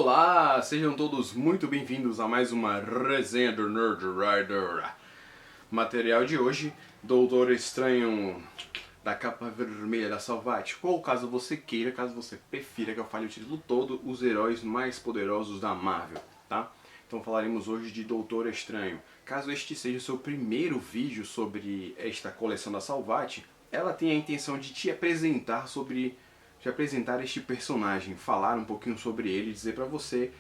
Olá, sejam todos muito bem-vindos a mais uma resenha do Nerd Rider. Material de hoje, Doutor Estranho da capa vermelha da Salvati. Ou caso você queira, caso você prefira que eu fale o título todo, os heróis mais poderosos da Marvel, tá? Então falaremos hoje de Doutor Estranho. Caso este seja o seu primeiro vídeo sobre esta coleção da Salvati, ela tem a intenção de te apresentar este personagem, falar um pouquinho sobre ele, dizer pra você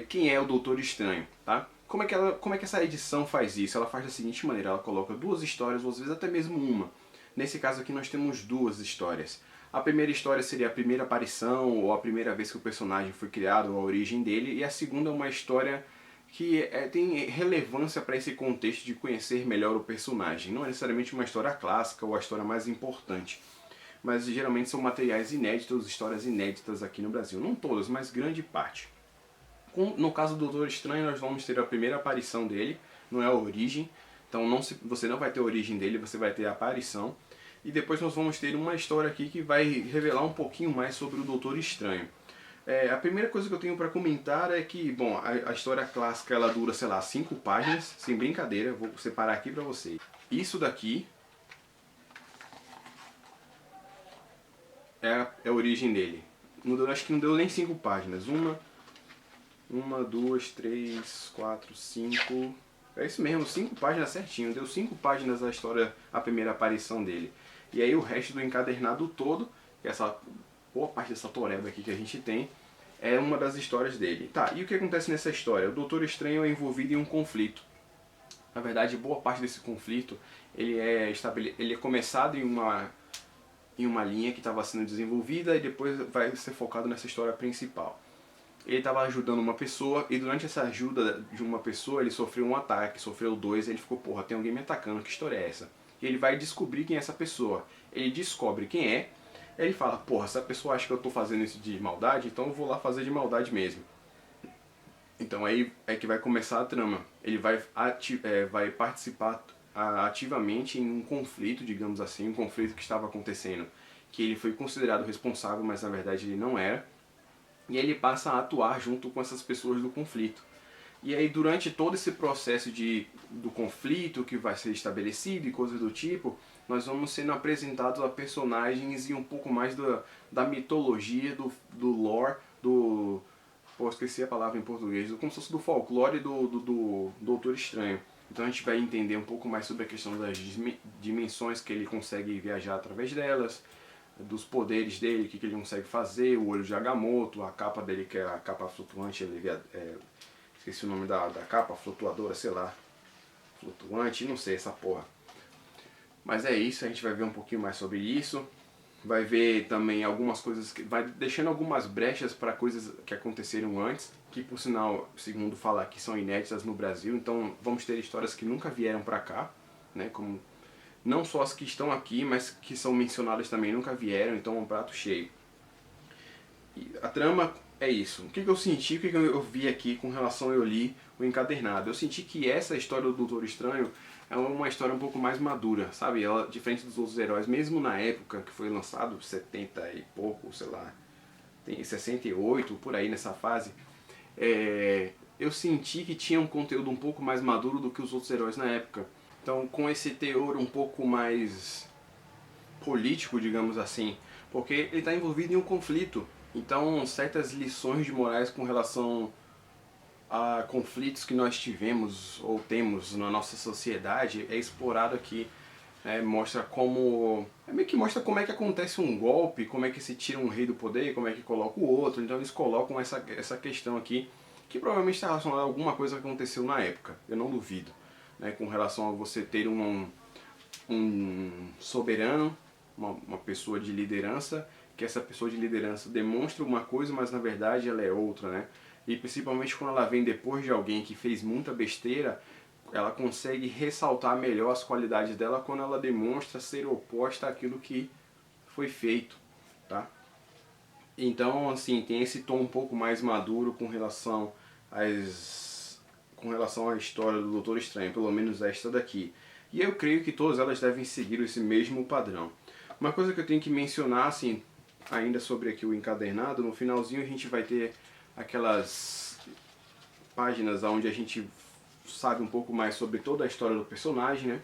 quem é o Doutor Estranho, tá? Como é que essa edição faz isso? Ela faz da seguinte maneira, ela coloca duas histórias, ou às vezes até mesmo uma. Nesse caso aqui nós temos duas histórias. A primeira história seria a primeira aparição, ou a primeira vez que o personagem foi criado, a origem dele, e a segunda é uma história que tem relevância para esse contexto de conhecer melhor o personagem. Não é necessariamente uma história clássica ou a história mais importante, mas geralmente são materiais inéditos, histórias inéditas aqui no Brasil. Não todas, mas grande parte. No caso do Doutor Estranho, nós vamos ter a primeira aparição dele, não é a origem, então você não vai ter a origem dele, você vai ter a aparição. E depois nós vamos ter uma história aqui que vai revelar um pouquinho mais sobre o Doutor Estranho. A primeira coisa que eu tenho para comentar é que, bom, a história clássica ela dura, sei lá, 5 páginas, sem brincadeira, vou separar aqui para vocês. Isso daqui é a origem dele. Acho que não deu nem 5 páginas. Uma, duas, três, quatro, 5. É isso mesmo, 5 páginas certinho. Deu 5 páginas a história, a primeira aparição dele. E aí o resto do encadernado todo, que é essa boa parte dessa toreba aqui que a gente tem, é uma das histórias dele. Tá, e o que acontece nessa história? O Doutor Estranho é envolvido em um conflito. Na verdade, boa parte desse conflito ele é começado em uma linha que estava sendo desenvolvida e depois vai ser focado nessa história principal. Ele estava ajudando uma pessoa e durante essa ajuda de uma pessoa ele sofreu um ataque, sofreu 2, ele ficou, porra, tem alguém me atacando, que história é essa? E ele vai descobrir quem é essa pessoa. Ele descobre quem é, ele fala, porra, essa pessoa acha que eu estou fazendo isso de maldade, então eu vou lá fazer de maldade mesmo. Então aí é que vai começar a trama. Ele vai participar ativamente em um conflito, digamos assim, um conflito que estava acontecendo, que ele foi considerado responsável, mas na verdade ele não era. E ele passa a atuar junto com essas pessoas do conflito. E aí durante todo esse processo do conflito que vai ser estabelecido e coisas do tipo, nós vamos sendo apresentados a personagens e um pouco mais da mitologia, do lore, pô, esqueci a palavra em português, como se fosse do folclore do Doutor Estranho. Então a gente vai entender um pouco mais sobre a questão das dimensões que ele consegue viajar através delas, dos poderes dele, o que ele consegue fazer, o olho de Agamotto, a capa dele que é a capa flutuante, esqueci o nome da capa, flutuadora, sei lá, flutuante, não sei essa porra. Mas é isso, a gente vai ver um pouquinho mais sobre isso. Vai ver também algumas coisas, vai deixando algumas brechas para coisas que aconteceram antes, que por sinal, segundo fala aqui, são inéditas no Brasil. Então vamos ter histórias que nunca vieram para cá, né? Como não só as que estão aqui, mas que são mencionadas também nunca vieram, então é um prato cheio. E a trama é isso. O que eu senti, o que eu vi aqui com relação eu li o encadernado? Eu senti que essa história do Doutor Estranho é uma história um pouco mais madura, sabe? Ela, diferente dos outros heróis, mesmo na época que foi lançado, 70 e pouco, sei lá, tem 68, por aí nessa fase, eu senti que tinha um conteúdo um pouco mais maduro do que os outros heróis na época. Então, com esse teor um pouco mais político, digamos assim, porque ele está envolvido em um conflito. Então, certas lições de morais com relação a conflitos que nós tivemos ou temos na nossa sociedade é explorado aqui. Mostra meio que mostra como é que acontece um golpe, como é que se tira um rei do poder, como é que coloca o outro. Então eles colocam essa questão aqui, que provavelmente está relacionada a alguma coisa que aconteceu na época, eu não duvido, né, com relação a você ter um soberano, uma pessoa de liderança, que essa pessoa de liderança demonstra uma coisa, mas na verdade ela é outra, né? E principalmente quando ela vem depois de alguém que fez muita besteira, ela consegue ressaltar melhor as qualidades dela quando ela demonstra ser oposta àquilo que foi feito, tá? Então, assim, tem esse tom um pouco mais maduro com relação à história do Doutor Estranho, pelo menos esta daqui. E eu creio que todas elas devem seguir esse mesmo padrão. Uma coisa que eu tenho que mencionar, assim, ainda sobre aqui o encadernado, no finalzinho a gente vai ter aquelas páginas onde a gente sabe um pouco mais sobre toda a história do personagem, né?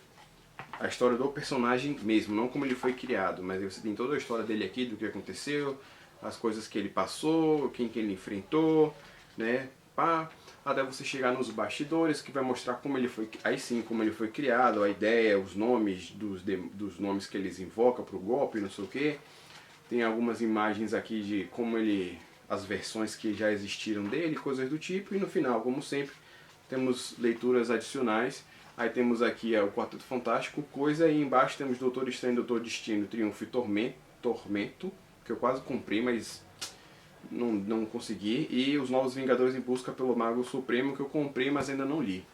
A história do personagem mesmo, não como ele foi criado, mas você tem toda a história dele aqui, do que aconteceu, as coisas que ele passou, quem que ele enfrentou, né? Pá, até você chegar nos bastidores, que vai mostrar como ele foi, aí sim, como ele foi criado, a ideia, os nomes dos nomes que eles invocam pro golpe, não sei o que. Tem algumas imagens aqui de como ele, as versões que já existiram dele, coisas do tipo, e no final, como sempre, temos leituras adicionais. Aí temos aqui o Quarteto Fantástico, coisa, e embaixo temos Doutor Estranho, Doutor Destino, Triunfo e Tormento, que eu quase comprei, mas não consegui. E os Novos Vingadores em Busca pelo Mago Supremo, que eu comprei, mas ainda não li.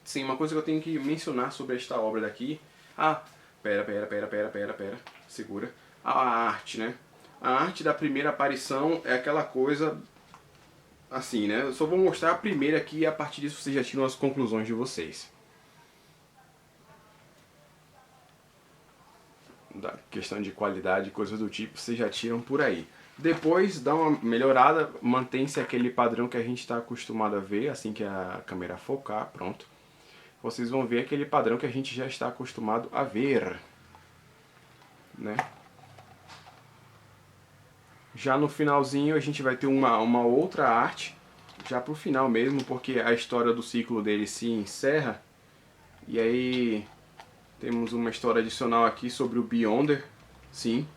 Sim, uma coisa que eu tenho que mencionar sobre esta obra daqui... Ah, pera, segura. A arte, né? A arte da primeira aparição é aquela coisa... Assim, né? Eu só vou mostrar a primeira aqui e a partir disso vocês já tiram as conclusões de vocês. Da questão de qualidade, coisas do tipo, vocês já tiram por aí. Depois dá uma melhorada, mantém-se aquele padrão que a gente está acostumado a ver, assim que a câmera focar, pronto. Vocês vão ver aquele padrão que a gente já está acostumado a ver, né? Já no finalzinho a gente vai ter uma outra arte, já pro final mesmo, porque a história do ciclo dele se encerra. E aí temos uma história adicional aqui sobre o Beyonder, sim.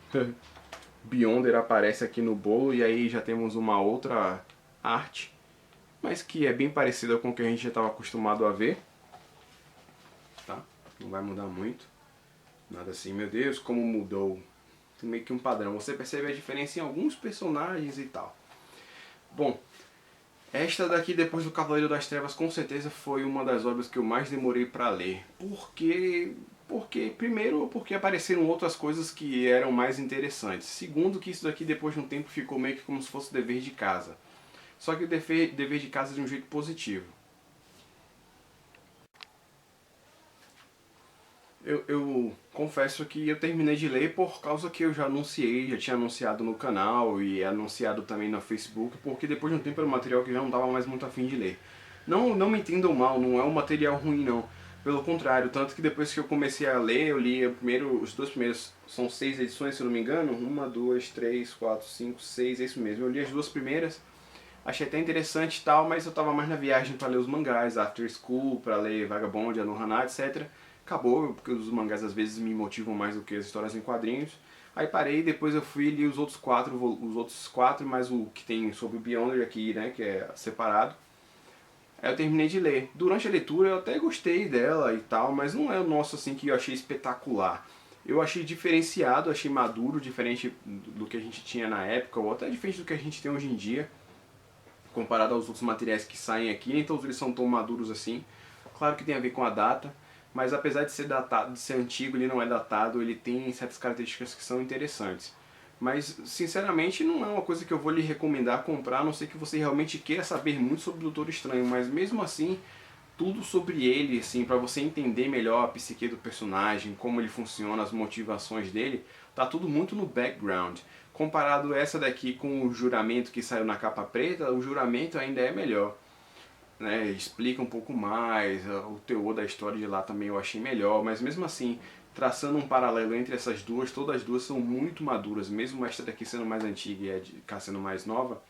Beyonder aparece aqui no bolo e aí já temos uma outra arte, mas que é bem parecida com o que a gente já estava acostumado a ver. Tá? Não vai mudar muito. Nada assim, meu Deus, como mudou. Tem meio que um padrão. Você percebe a diferença em alguns personagens e tal. Bom, esta daqui, depois do Cavaleiro das Trevas, com certeza foi uma das obras que eu mais demorei para ler. Primeiro, porque apareceram outras coisas que eram mais interessantes. Segundo, que isso daqui depois de um tempo ficou meio que como se fosse dever de casa. Só que o dever de casa de um jeito positivo. Eu confesso que eu terminei de ler por causa que eu já anunciei, já tinha anunciado no canal e anunciado também no Facebook, porque depois de um tempo era um material que eu já não estava mais muito afim de ler. Não me entendam mal, não é um material ruim não. Pelo contrário, tanto que depois que eu comecei a ler, eu li os dois primeiros, são 6 edições se eu não me engano, 1, 2, 3, 4, 5, 6, é isso mesmo. Eu li as duas primeiras, achei até interessante e tal, mas eu estava mais na viagem para ler os mangás, After School, para ler Vagabond, Anohana, etc. Acabou, porque os mangás às vezes me motivam mais do que as histórias em quadrinhos. Aí parei, depois eu fui e li os outros quatro, mais o que tem sobre o Beyonder aqui, né, que é separado. Aí eu terminei de ler. Durante a leitura eu até gostei dela e tal, mas não é o nosso assim que eu achei espetacular. Eu achei diferenciado, achei maduro, diferente do que a gente tinha na época, ou até diferente do que a gente tem hoje em dia, comparado aos outros materiais que saem aqui, nem todos eles são tão maduros assim. Claro que tem a ver com a data, mas apesar de ser datado, de ser antigo, ele não é datado, ele tem certas características que são interessantes. Mas, sinceramente, não é uma coisa que eu vou lhe recomendar comprar, a não ser que você realmente queira saber muito sobre o Doutor Estranho, mas mesmo assim, tudo sobre ele, assim, para você entender melhor a psique do personagem, como ele funciona, as motivações dele, tá tudo muito no background. Comparado essa daqui com o Juramento que saiu na capa preta, o Juramento ainda é melhor. Né, explica um pouco mais, o teor da história de lá também eu achei melhor, mas mesmo assim, traçando um paralelo entre essas duas, todas as duas são muito maduras, mesmo esta daqui sendo mais antiga e a de cá sendo mais nova,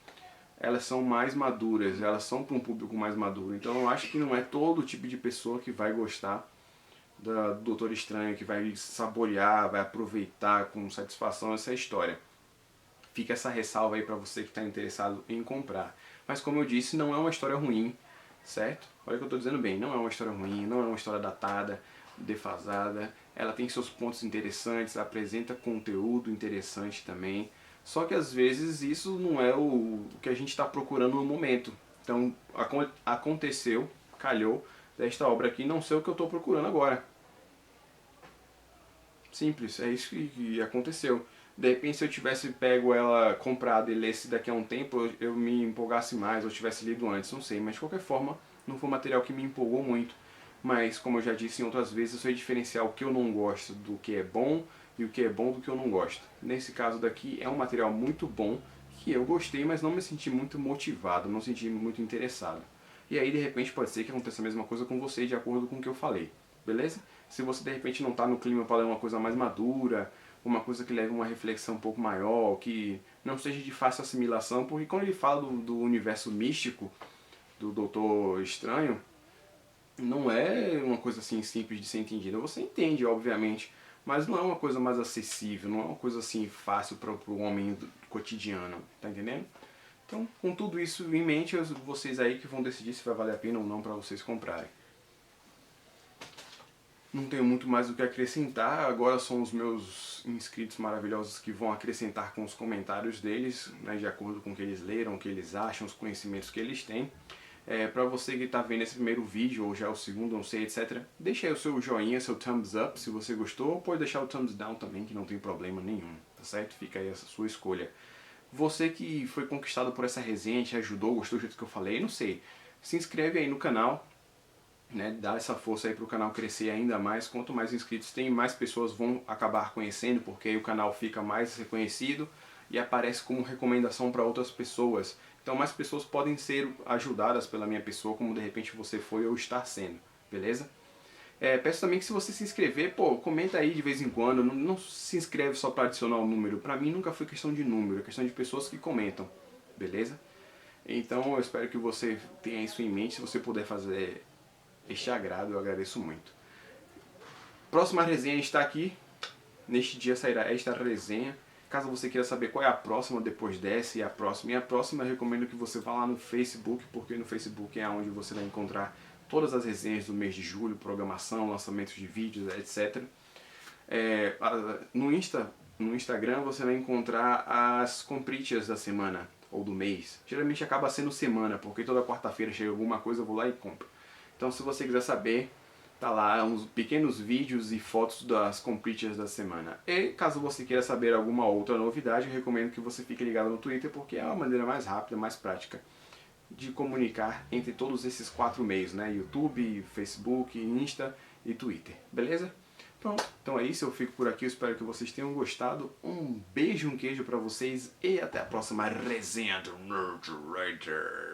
elas são mais maduras, elas são para um público mais maduro, então eu acho que não é todo tipo de pessoa que vai gostar do Doutor Estranho, que vai saborear, vai aproveitar com satisfação essa história. Fica essa ressalva aí para você que está interessado em comprar. Mas como eu disse, não é uma história ruim, certo? Olha o que eu estou dizendo bem, não é uma história ruim, não é uma história datada, defasada, ela tem seus pontos interessantes, apresenta conteúdo interessante também, só que às vezes isso não é o que a gente está procurando no momento. Então aconteceu, calhou, desta obra aqui não ser o que eu estou procurando agora. Simples, é isso que aconteceu. De repente, se eu tivesse pego ela, comprado e lesse daqui a um tempo, eu me empolgasse mais, ou tivesse lido antes, não sei. Mas de qualquer forma, não foi um material que me empolgou muito. Mas, como eu já disse em outras vezes, eu sei diferenciar o que eu não gosto do que é bom e o que é bom do que eu não gosto. Nesse caso daqui, é um material muito bom, que eu gostei, mas não me senti muito motivado, não senti muito interessado. E aí de repente pode ser que aconteça a mesma coisa com você, de acordo com o que eu falei, beleza? Se você de repente não está no clima para ler uma coisa mais madura, uma coisa que leve uma reflexão um pouco maior, que não seja de fácil assimilação, porque quando ele fala do universo místico, do Doutor Estranho, não é uma coisa assim simples de ser entendida. Você entende, obviamente, mas não é uma coisa mais acessível, não é uma coisa assim fácil para o homem cotidiano, tá entendendo? Então, com tudo isso em mente, vocês aí que vão decidir se vai valer a pena ou não para vocês comprarem. Não tenho muito mais o que acrescentar, agora são os meus inscritos maravilhosos que vão acrescentar com os comentários deles, né, de acordo com o que eles leram, o que eles acham, os conhecimentos que eles têm. Para você que está vendo esse primeiro vídeo, ou já o segundo, não sei, etc. Deixa aí o seu joinha, seu thumbs up, se você gostou, ou pode deixar o thumbs down também, que não tem problema nenhum, tá certo? Fica aí essa sua escolha. Você que foi conquistado por essa resenha, te ajudou, gostou do jeito que eu falei, não sei, se inscreve aí no canal, né, dá essa força aí para o canal crescer ainda mais. Quanto mais inscritos tem, mais pessoas vão acabar conhecendo, porque aí o canal fica mais reconhecido e aparece como recomendação para outras pessoas. Então mais pessoas podem ser ajudadas pela minha pessoa, como de repente você foi ou está sendo, beleza? Peço também que se você se inscrever, pô, comenta aí de vez em quando, não se inscreve só para adicionar o número. Para mim nunca foi questão de número, é questão de pessoas que comentam, beleza? Então eu espero que você tenha isso em mente. Se você puder fazer este agrado, eu agradeço muito. Próxima resenha está aqui. Neste dia sairá esta resenha. Caso você queira saber qual é a próxima depois dessa e a próxima eu recomendo que você vá lá no Facebook, porque no Facebook é onde você vai encontrar todas as resenhas do mês de julho, programação, lançamentos de vídeos, etc. No Instagram você vai encontrar as comprinhas da semana ou do mês. Geralmente acaba sendo semana, porque toda quarta-feira chega alguma coisa, eu vou lá e compro. Então se você quiser saber, tá lá uns pequenos vídeos e fotos das comprinhas da semana. E caso você queira saber alguma outra novidade, eu recomendo que você fique ligado no Twitter, porque é a maneira mais rápida, mais prática de comunicar entre todos esses 4 meios, né? YouTube, Facebook, Insta e Twitter. Beleza? Pronto, então é isso, eu fico por aqui, eu espero que vocês tenham gostado. Um beijo, um queijo pra vocês e até a próxima resenha do Nerd Writer.